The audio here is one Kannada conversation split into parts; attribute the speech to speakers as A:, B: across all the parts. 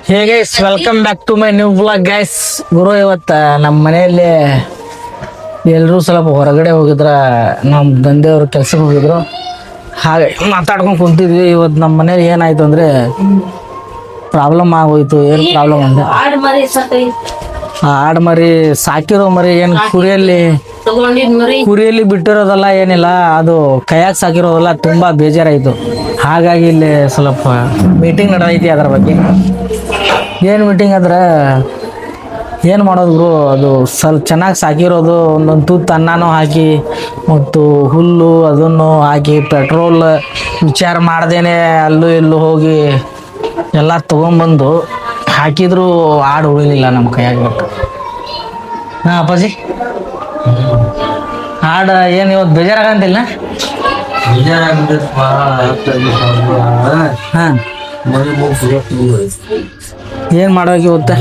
A: Hey guys, welcome back to my new vlog guys. ಗುರು, ಇವತ್ತು ನಮ್ಮ ಮನೆಯಲ್ಲಿ ಎಲ್ಲರೂ ಸ್ವಲ್ಪ ಹೊರಗಡೆ ಹೋಗಿದ್ರ, ನಮ್ಮ ತಂದೆಯವರು ಕೆಲ್ಸಕ್ಕೆ ಹೋಗಿದ್ರು. ಹಾಗೆ ಮಾತಾಡ್ಕೊಂಡು ಕುಂತಿದ್ವಿ. ಇವತ್ತು ನಮ್ಮ ಮನೇಲಿ ಏನಾಯ್ತು ಅಂದ್ರೆ ಪ್ರಾಬ್ಲಮ್ ಆಗೋಯ್ತು. ಏನು ಪ್ರಾಬ್ಲಮ್ ಅಂದ್ರೆ ಆಡು ಮರಿ ಸಾಕಿರೋ ಮರಿ ಏನು ಕುರಿಯಲ್ಲಿ ಬಿಟ್ಟಿರೋದಲ್ಲ, ಏನಿಲ್ಲ, ಅದು ಕೈಯಾಗ ಸಾಕಿರೋದಲ್ಲ. ತುಂಬಾ ಬೇಜಾರಾಯ್ತು. ಹಾಗಾಗಿ ಇಲ್ಲಿ ಸ್ವಲ್ಪ ಮೀಟಿಂಗ್ ನಡೆದೈತಿ ಅದ್ರ ಬಗ್ಗೆ. ಏನು ಮೀಟಿಂಗ್ ಅಂದ್ರೆ ಏನು ಮಾಡೋದು ಗುರು, ಅದು ಸ್ವಲ್ಪ ಚೆನ್ನಾಗಿ ಸಾಕಿರೋದು ಒಂದೊಂದು ತೂತು ಅನ್ನನೂ ಹಾಕಿ ಮತ್ತು ಹುಲ್ಲು ಅದನ್ನು ಹಾಕಿ ಪೆಟ್ರೋಲ್ ವಿಚಾರ ಮಾಡ್ದೇನೆ ಅಲ್ಲೂ ಇಲ್ಲೂ ಹೋಗಿ ಎಲ್ಲ ತೊಗೊಂಬಂದು ಹಾಕಿದ್ರು ಆಡು ಉಳಿಲಿಲ್ಲ ನಮ್ಮ ಕೈಯಾಗ. ಹಾಂ ಅಪ್ಪಾಜಿ, ಆಡು ಏನು ಇವತ್ತು ಬೇಜಾರಾಗಂತಿಲ್ಲ? ಹಾಂ, ಏನ್ ಮಾಡೋಕೆ ಇವತ್ತ?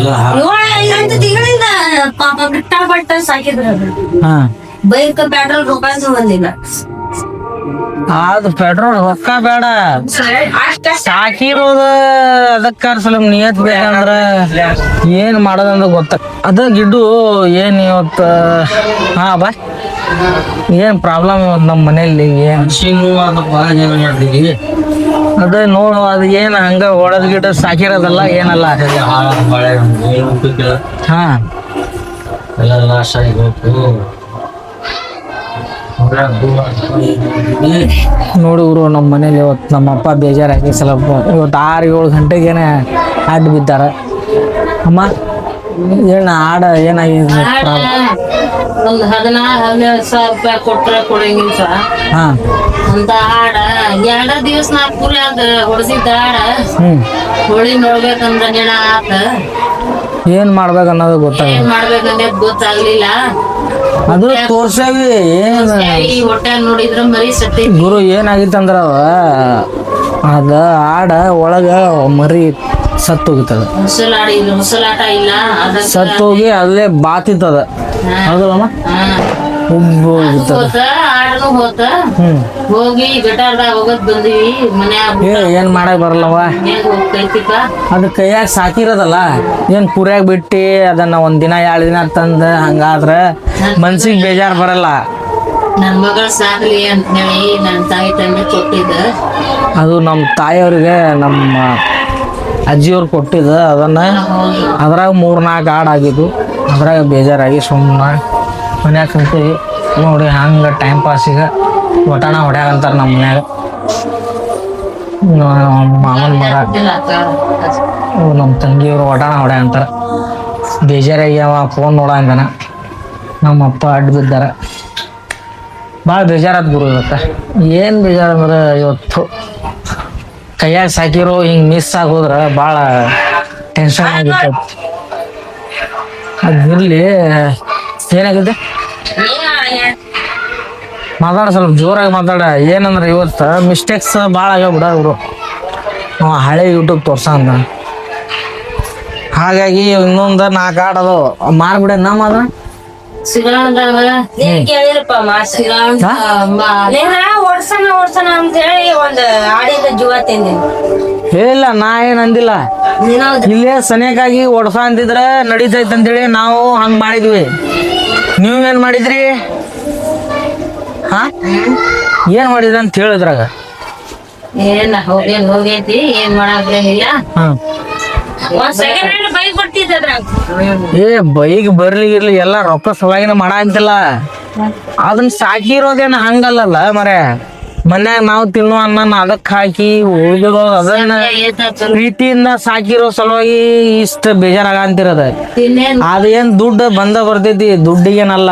B: ಬೈಕ್ ಪೆಟ್ರೋಲ್ ರೂಪಾಯಿ ಬಂದಿಲ್ಲ.
A: ಅದು ಪೆಟ್ರೋಲ್ ರೊಕ್ಕ ಬೇಡ, ಸಾಕಿರೋದ ಅದಕ್ಕ ಸ್ವಲ್ಪ ನಿಯತ್ ಬೇಕಂದ್ರ ಏನ್ ಮಾಡೋದಂದ್ರ ಗೊತ್ತ. ಅದ ಗಿಡ್ಡು ಏನ್ ಇವತ್ತ. ಹಾ ಬಾ, ಏನ್ ಪ್ರಾಬ್ಲಮ್ ಇವತ್ತು ನಮ್ಮ ಮನೆಯಲ್ಲಿ? ಏನ್ ಅದೇ ನೋಡು, ಅದು ಏನ್ ಹಂಗ ಒಳದ್ ಗಿಡ ಸಾಕಿರೋದಲ್ಲ ಏನಲ್ಲ. ಹಾ, ನೋಡಿ ಗುರು, ನಮ್ಮ ಮನೇಲಿ ಇವತ್ತು ನಮ್ಮ ಅಪ್ಪ ಬೇಜಾರಾಗಿ ಸ್ವಲ್ಪ ಇವತ್ತು 6-7 ಗಂಟೆಗೇನೆ ಅಡ್ಡ ಬಿದ್ದಾರ. ಅಮ್ಮ, ಏನ ಆಡ ಏನಾಗಿದೆ?
B: ಒಂದು 16-17 ರೂಪಾಯಿ ಕೊಟ್ರೆ ಕೊಡಂಗಿಲ್ಲ ಸರ್.
A: ಹಾ,
B: ಅಂತ ಆಡ 2 ದಿವಸ ನಾ ಕೂಲಿ ಅದ ಹೊಡೆದಿದ್ದ ಆಡ ಹೊಳಿ ನೋಡ್ಬೇಕಂದ್ರ ಜನ ಆತ.
A: ಏನ್ ಮಾಡ್ಬೇಕು ಅನ್ನೋದು ಗೊತ್ತಾಗ,
B: ಏನ್ ಮಾಡ್ಬೇಕಂದ್ರೆ ಗೊತ್ತಾಗ್ಲಿಲ್ಲ.
A: ಅದು ತೋರ್ಸವಿ ಏನ್
B: ಹೊಟ್ಟೆ ನೋಡಿದ್ರ ಮರಿ ಸತ್ತಿ.
A: ಗುರು, ಏನಾಗಿತ್ತಂದ್ರ ಅದ ಆಡ ಒಳಗ ಮರಿ ಸತ್ತು ಹೋಗಿತ್ತದ.
B: ಮುಸಲಾಟ ಇಲ್ಲ,
A: ಸತ್ತು ಹೋಗಿ ಅಲ್ಲೇ ಬಾತಿತ್ತದ. ಹೌದಲ್ಲಮ್ಮ?
B: ಆಡನು ಹೋತ. ಹೋಗಿ ಗಟಾರ್ದಾಗ ಹೋಗದ್ ಬಂದಿವಿ. ಮನ್ಯಾಗ
A: ಏನ್ ಮಾಡಕ್ ಬರಲ್ಲವ,
B: ಹೋಗ್ತೈತಿಕ.
A: ಅದ್ ಕೈಯಾಗ ಸಾಕಿರೋದಲ್ಲ, ಏನ್ ಕುರಿಯಾಗ ಬಿಟ್ಟಿ ಅದನ್ನ 1 ದಿನ 2 ದಿನ ತಂದ ಹಂಗಾದ್ರ ಮನ್ಸಿಗೆ ಬೇಜಾರ್ ಬರಲ್ಲ.
B: ನನ್ ಮಗಳ ಸಾಕ್ಲಿ ಅಂತ ಹೇಳಿ ನನ್ ತಾಯಿ ತಂದೆ ಕೊಟ್ಟಿದ್ದ. ಅದು
A: ನಮ್ಮ ತಾಯಿಯವ್ರಿಗೆ ನಮ್ಮ ಅಜ್ಜಿಯವ್ರು ಕೊಟ್ಟಿದ್ದ. ಅದನ್ನ ಅದ್ರಾಗ 3-4 ಆಡ್ ಆಗಿದ್ದು. ಅದ್ರಾಗ ಬೇಜಾರಾಗಿ ಸುಮ್ಮನೆ ಮನ್ಯಾಗ ಕುಂತೀವಿ. ನೋಡಿ ಹಂಗ ಟೈಮ್ ಪಾಸಿಗೆ ಒಟಾಣ ಹೊಡ್ಯಾಗಂತಾರ ನಮ್ಮ ಮನ್ಯಾಗ. ಮಾಮನ ಮಗ ನಮ್ಮ ತಂಗಿಯವರು ಒಟಾಣ ಹೊಡ್ಯಾಗಂತಾರ. ಬೇಜಾರಾಗಿ ಅವ ಫೋನ್ ನೋಡಂಗನ ನಮ್ಮ ಅಪ್ಪ ಅಡ್ಡ ಬಿದ್ದಾರ. ಭಾಳ ಬೇಜಾರಾದ ಗುರು ಇವತ್ತ. ಏನು ಬೇಜಾರಂದ್ರೆ ಇವತ್ತು ಕೈಯಾಗ ಸಾಕಿರೋ ಹಿಂಗೆ ಮಿಸ್ ಆಗೋದ್ರ ಭಾಳ ಟೆನ್ಷನ್ ಆಗಿತ್ತು. ಅದಿರಲಿ, ಏನಾಗಿದೆ ಮಾತಾಡ, ಸ್ವಲ್ಪ ಜೋರಾಗಿ ಮಾತಾಡ. ಏನಂದ್ರೆ ಇವತ್ತು ಮಿಸ್ಟೇಕ್ಸ್ ಭಾಳ ಆಗ್ಯಾವ ಬಿಡ ಇವರು. ಹಳೆ ಯೂಟ್ಯೂಬ್ ತೋರ್ಸಂದ, ಹಾಗಾಗಿ ಇನ್ನೊಂದು 4 ಆಡೋದು ಮಾರ್ಬಿಡ. ನಮ್ಮ ಅದ
B: ಕೇಳಿರಪ್ಪ ಓಡ್ಸಣ ಅಂತ ಹೇಳಿ ಒಂದ್ ಆಡಿದ ಜೀವ ತಿಂದಿನಿ.
A: ಹೇಳಿಲ್ಲ, ನಾ ಏನ್ ಅಂದಿಲ್ಲ. ಇಲ್ಲೇ ಸನೇಕಾಗಿ ಒಡ್ಸ ಅಂತಿದ್ರ ನಡೀತೈತೆ ಅಂತೇಳಿ ನಾವು ಹಂಗ್ ಮಾಡಿದ್ವಿ. ನೀವೇನ್ ಮಾಡಿದ್ರಿ? ಹಾ, ಏನ್ ಮಾಡಿದ್ರಿ ಅಂತ ಹೇಳಿದ್ರಾಗ
B: ಏನ್ ಹೋಗೈತಿ, ಏನ್ ಮಾಡಾಕ್ಲಿಲ್ಲ. ಬೈಕ್ ಬರ್ತಿದ್ರ.
A: ಏ ಬೈಕ್ ಬರ್ಲಿಗಿರ್ಲಿ, ಎಲ್ಲ ರೊಕ್ಕ ಸಲುವಾಗಿನ ಮಾಡ ಅಂತಿಲ್ಲ. ಅದನ್ನ ಸಾಕಿರೋದೇನ ಹಂಗಲ್ಲಲ್ಲ ಮರೆ. ಮನ್ಯಾಗ ನಾವು ತಿನ್ನೋ ಅನ್ನ ಅದಕ್ಕೆ ಹಾಕಿ ಉಳಿದಿರೋ ಅದನ್ನ ಪ್ರೀತಿಯಿಂದ ಸಾಕಿರೋ ಸಲುವಾಗಿ ಇಷ್ಟ ಬೇಜಾರಾಗಂತಿರೋದ. ಅದೇನ್ ದುಡ್ಡು ಬಂದ ಬರ್ತೈತಿ, ದುಡ್ಡಿಗೇನಲ್ಲ.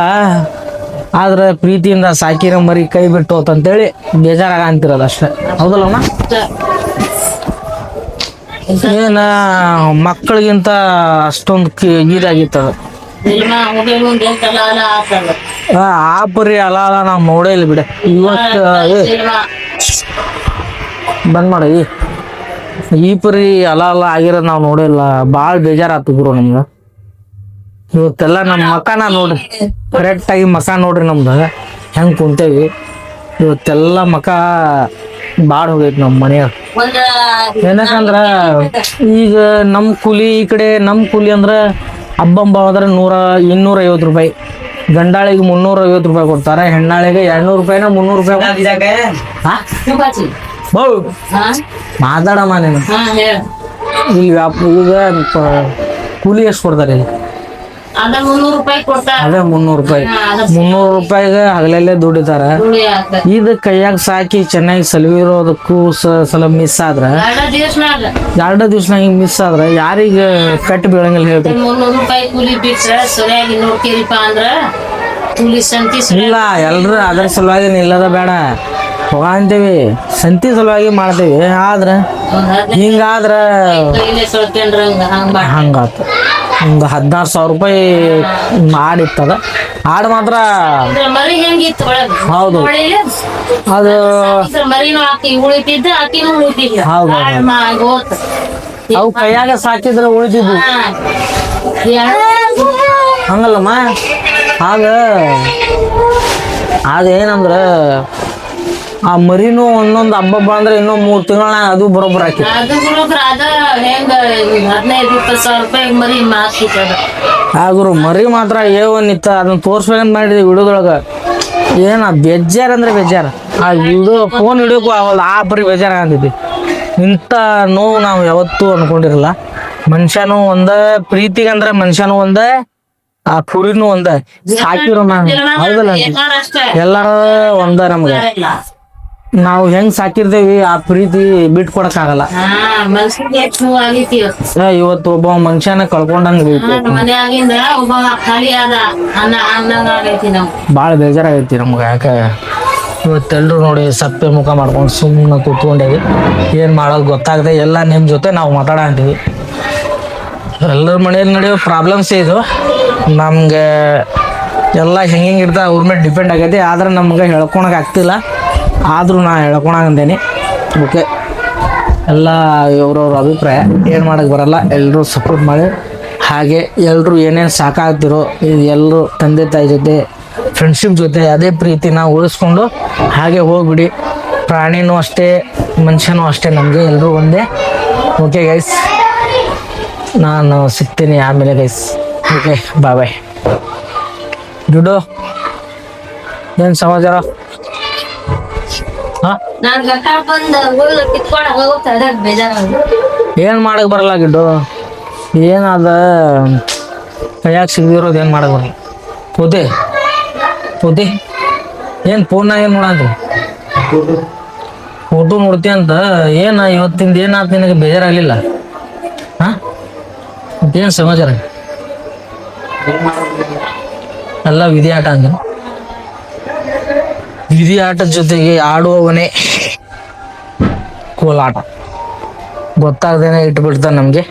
A: ಆದ್ರೆ ಪ್ರೀತಿಯಿಂದ ಸಾಕಿರೋ ಮರಿ ಕೈ ಬಿಟ್ಟು ಹೋತಂತೇಳಿ ಬೇಜಾರಾಗಂತಿರೋದು ಅಷ್ಟೇ. ಹೌದಲ್ಲಮ್ಮ? ಏನ ಮಕ್ಕಳಿಗಿಂತ ಅಷ್ಟೊಂದು ಇದಾಗಿತ್ತದ. ಆ ಪರಿ ಅಲ್ಲ ನಾವು ನೋಡೇ ಇಲ್ಲ ಬಿಡ. ಇವತ್ತು ಬಂದ್ ಮಾಡ, ಈ ಪರಿ ಅಲ್ಲ ಆಗಿರೋದು ನಾವು ನೋಡಿಲ್ಲ. ಭಾಳ ಬೇಜಾರಾತು ಗುರು ನಮ್ಗೆ ಇವತ್ತೆಲ್ಲ. ನಮ್ಮ ಮಕಾನ ನೋಡ್ರಿ, ಕರೆಕ್ಟ್ ಆಗಿ ಮಕ ನೋಡ್ರಿ ನಮ್ದು ಹೆಂಗ್ ಕುಂತೇವಿ. ಇವತ್ತೆಲ್ಲ ಮಕ ಬಾಡ್ ಹೋಗೈತಿ ನಮ್ಮ ಮನೆಯಾಗ.
B: ಒಂದ್
A: ಏನಕಂದ್ರ ಈಗ ನಮ್ ಕೂಲಿ ಈ ಕಡೆ ನಮ್ ಕೂಲಿ ಅಂದ್ರ ಹಬ್ಬಂಬ ಹೋದ್ರೆ 250 ರೂಪಾಯಿ, ಗಂಡಾಳಿಗೆ 350 ರೂಪಾಯಿ ಕೊಡ್ತಾರ, ಹೆಣ್ಣಾಳಿಗೆ 200 ರೂಪಾಯಿನ 300 ರೂಪಾಯಿ. ಹಾ ಬೌ ಮಾತಾಡಮ್ಮ ನೀನು. ಈಗ ಕೂಲಿ ಎಷ್ಟು ಕೊಡ್ತಾರೆ ಇಲ್ಲಿ?
B: ಅದ 300 ರೂಪಾಯಿ ಕೊಡ್ತಾರ.
A: ಅದೇ 300 ರೂಪಾಯಿ. 300 ರೂಪಾಯಿಗೆ ಹಗಲಲ್ಲೇ ದುಡಿತಾರ. ಇದು ಕೈಯಾಗ ಸಾಕಿ ಚೆನ್ನಾಗಿ ಸಲವಿರೋದಕ್ಕೂ ಸಲ ಮಿಸ್ ಆದ್ರ, 2 ದಿವ್ಸನಾಗ ಮಿಸ್ ಆದ್ರ ಯಾರಿಗೆ ಕಟ್ಟಿ ಬೀಳಂಗಿಲ್ಲ ಹೇಳ್ರಿ.
B: 300 ರೂಪಾಯಿ ಕೂಲಿ ಬಿಟ್ರ ಸರಿಯಾಗಿ ನೋಡ್ತೀರಿಪ್ಪ ಅಂದ್ರ ಕೂಲಿ ಸಂತಿ
A: ಇಲ್ಲ, ಎಲ್ರು ಅದ್ರ ಸಲುವಾಗಿ ನಿಲ್ಲದ ಬೇಡ, ಹೋಗಂತೀವಿ ಸಂತಿ ಸಲುವಾಗಿ ಮಾಡ್ತೇವಿ. ಆದ್ರ ಹಿಂಗಾದ್ರ
B: ಕೈಲೇ ಸೊಳ್ಕೊಂಡ್ರ
A: ಹಂಗಾತು. ಒಂದು 16,000 ರೂಪಾಯಿ ಆಡಿತ್ತದ. ಆಡ್ ಮಾತ್ರ
B: ಮರಿ ಹೆಂಗಿತ್ತು ಒಳಗ?
A: ಹೌದು, ಅದು
B: ಮರಿನೂ ಆಕಿ ಉಳಿತಿದ್ದ, ಆಕಿನೂ ಉಳಿತಿದ್ದ.
A: ಹೌದು, ಅವು ಕೈಯಾಗ ಸಾಕಿದ್ರೆ ಉಳಿತಿದ್ವು. ಹಂಗಲ್ಲಮ್ಮ, ಆಗ ಏನಂದ್ರ ಆ ಮರಿನೂ ಒಂದೊಂದು ಹಬ್ಬ ಬಂದ್ರೆ ಇನ್ನೂ 3 ತಿಂಗಳ ಅದು ಬರೋಬ್ಬರ ಹಾಕಿ.
B: ಅದು ಬರೋಬ್ರ ಅದ ಹೆಂಗ 15-20 ಸಾವಿರ ರೂಪಾಯಿ ಮರಿ ಮಾರ್ತಿತ್ತದ.
A: ಆಗ್ರು ಮರಿ ಮಾತ್ರ ಏವನ್ನಿತ್ತ, ಅದನ್ನ ತೋರ್ಸ್ಬೇಕಂತ ಮಾಡಿದ್ವಿ ವಿಡಿಯೋದೊಳಗ. ಏನ ಬೇಜಾರ ಅಂದ್ರೆ ಬೇಜಾರ. ಆ ವಿಡಿಯೋ ಫೋನ್ ಹಿಡಿಯೋಕು ಆಗಲ್ಲ, ಆ ಬರೀ ಬೇಜಾರ ಅಂತಿದ್ವಿ. ಇಂಥ ನೋವು ನಾವು ಯಾವತ್ತೂ ಅನ್ಕೊಂಡಿರಲ್ಲ. ಮನುಷ್ಯನೂ ಒಂದ, ಪ್ರೀತಿಗಂದ್ರ ಮನುಷ್ಯನೂ ಒಂದ, ಆ ಕುರಿನೂ ಒಂದ. ಸಾಕಿರೋ ಹೌದಲ್ಲ, ಎಲ್ಲಾರ ಒಂದ. ನಮ್ಗೆ ನಾವು ಹೆಂಗ್ ಸಾಕಿರ್ತೇವಿ ಆ ಪ್ರೀತಿ ಬಿಟ್ ಕೊಡಕ್ ಆಗಲ್ಲ. ಇವತ್ತು ಒಬ್ಬ ಮನುಷ್ಯನ ಕಳ್ಕೊಂಡಂಗ ಬಾಳ ಬೇಜಾರಾಗೈತಿ ನಮ್ಗೆ. ಯಾಕೆ ಇವತ್ತೆಲ್ರು ನೋಡಿ ಸಪ್ಪೆ ಮುಖ ಮಾಡ್ಕೊಂಡು ಸುಮ್ಮನೆ ಕೂತ್ಕೊಂಡೇವಿ. ಏನ್ ಮಾಡೋದು ಗೊತ್ತಾಗದೆ ಎಲ್ಲ ನಿಮ್ ಜೊತೆ ನಾವು ಮಾತಾಡಂತೀವಿ. ಎಲ್ಲರ ಮನೆಯಲ್ಲಿ ನಡೆಯೋ ಪ್ರಾಬ್ಲಮ್ಸ್ ಇದು. ನಮ್ಗೆ ಎಲ್ಲ ಹೆಂಗೆ ಇರ್ತಾವ ಅವ್ರ ಮೇಲೆ ಡಿಪೆಂಡ್ ಆಗೈತಿ. ಆದ್ರೆ ನಮ್ಗೆ ಹೇಳ್ಕೊಳಕ್ ಆಗ್ತಿಲ್ಲ. ಆದರೂ ನಾ ಹೇಳ್ಕೊಳಂದೇನಿ. ಓಕೆ, ಎಲ್ಲ ಇವ್ರವ್ರ ಅಭಿಪ್ರಾಯ, ಏನು ಮಾಡೋಕ್ಕೆ ಬರಲ್ಲ. ಎಲ್ಲರೂ ಸಪೋರ್ಟ್ ಮಾಡಿ. ಹಾಗೆ ಎಲ್ಲರೂ ಏನೇನು ಸಾಕಾಗ್ತಿರೋ ಎಲ್ಲರೂ ತಂದೆ ತಾಯಿ ಜೊತೆ, ಫ್ರೆಂಡ್ಶಿಪ್ ಜೊತೆ ಅದೇ ಪ್ರೀತಿನ ಉಳಿಸ್ಕೊಂಡು ಹಾಗೆ ಹೋಗ್ಬಿಡಿ. ಪ್ರಾಣಿನೂ ಅಷ್ಟೇ, ಮನುಷ್ಯನೂ ಅಷ್ಟೇ, ನಮಗೆ ಎಲ್ಲರೂ ಒಂದೇ. ಓಕೆ ಗೈಸ್, ನಾನು ಸಿಗ್ತೀನಿ ಆಮೇಲೆ ಗೈಸ್. ಓಕೆ, ಬಾಯ್. ದುಡ್ಡು ಏನು ಸಮಾಚಾರ? ಏನ್ ಮಾಡಕ್ ಬರಲ್ಲ ಗಿಡ್ಡು. ಏನಾದ ಕೈಯಾಗ ಸಿಗದಿರೋದು ಏನ್ ಮಾಡಕ್ ಬರಲ್ಲ. ಪೋತಿ ಏನ್ ಫೋನ್ ಏನ್ ನೋಡಂತ್ರಿ? ಫೋಟೋ ನೋಡ್ತಿ ಅಂತ. ಏನ ಇವತ್ತಿಂದ ಏನಾಯ್ತು ನಿನಗೆ? ಬೇಜಾರಾಗ್ಲಿಲ್ಲ? ಹಾ, ಮತ್ತೇನ್ ಸಮಾಚಾರ? ಎಲ್ಲ ವಿಧಿ ಆಟ ಅಂತ. ವಿಧಿ ಆಟದ ಜೊತೆಗೆ ಆಡುವವನೇ ಕೋಲಾಟ. ಗೊತ್ತಾಗ್ದೇನೆ ಇಟ್ಬಿಡ್ತಾನೆ ನಮಗೆ.